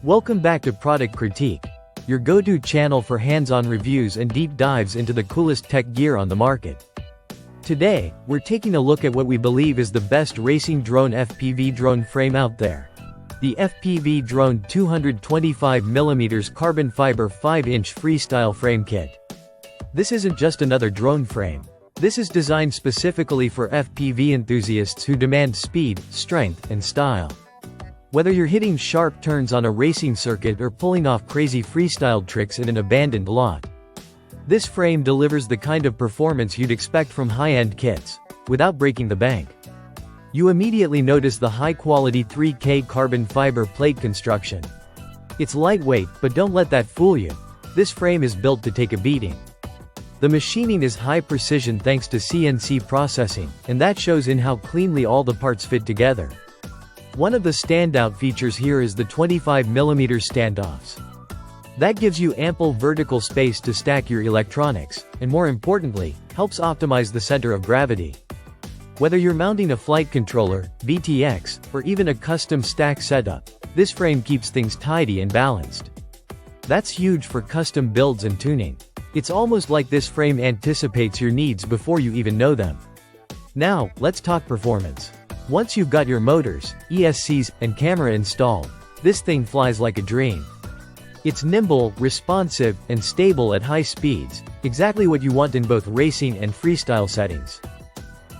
Welcome back to Product Critique, your go-to channel for hands-on reviews and deep dives into the coolest tech gear on the market. Today, we're taking a look at what we believe is the best racing drone FPV drone frame out there. The FPVDrone 225mm carbon fiber 5-inch freestyle frame kit. This isn't just another drone frame. This is designed specifically for FPV enthusiasts who demand speed, strength, and style. Whether you're hitting sharp turns on a racing circuit or pulling off crazy freestyle tricks in an abandoned lot, this frame delivers the kind of performance you'd expect from high-end kits, without breaking the bank. You immediately notice the high-quality 3K carbon fiber plate construction. It's lightweight, but don't let that fool you. This frame is built to take a beating. The machining is high precision thanks to CNC processing, and that shows in how cleanly all the parts fit together. One of the standout features here is the 25mm standoffs. That gives you ample vertical space to stack your electronics, and more importantly, helps optimize the center of gravity. Whether you're mounting a flight controller, VTX, or even a custom stack setup, this frame keeps things tidy and balanced. That's huge for custom builds and tuning. It's almost like this frame anticipates your needs before you even know them. Now, let's talk performance. Once you've got your motors, ESCs, and camera installed, this thing flies like a dream. It's nimble, responsive, and stable at high speeds, exactly what you want in both racing and freestyle settings.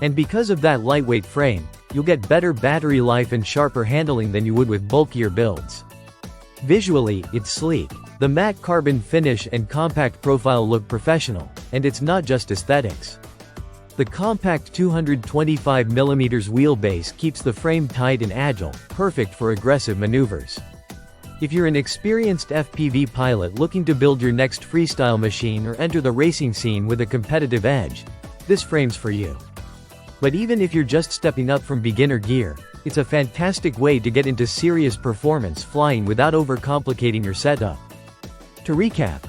And because of that lightweight frame, you'll get better battery life and sharper handling than you would with bulkier builds. Visually, it's sleek. The matte carbon finish and compact profile look professional, and it's not just aesthetics. The compact 225mm wheelbase keeps the frame tight and agile, perfect for aggressive maneuvers. If you're an experienced FPV pilot looking to build your next freestyle machine or enter the racing scene with a competitive edge, this frame's for you. But even if you're just stepping up from beginner gear, it's a fantastic way to get into serious performance flying without overcomplicating your setup. To recap,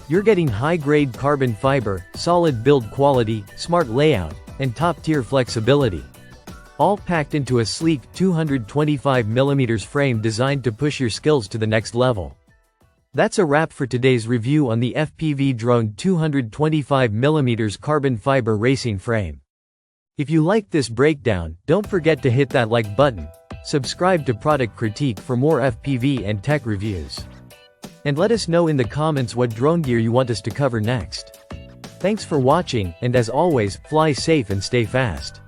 you're getting high-grade carbon fiber, solid build quality, smart layout, and top-tier flexibility, all packed into a sleek 225mm frame designed to push your skills to the next level. That's a wrap for today's review on the FPVDrone 225mm carbon fiber racing frame. If you liked this breakdown, don't forget to hit that like button, subscribe to Product Critique for more FPV and tech reviews. And let us know in the comments what drone gear you want us to cover next. Thanks for watching, and as always, fly safe and stay fast.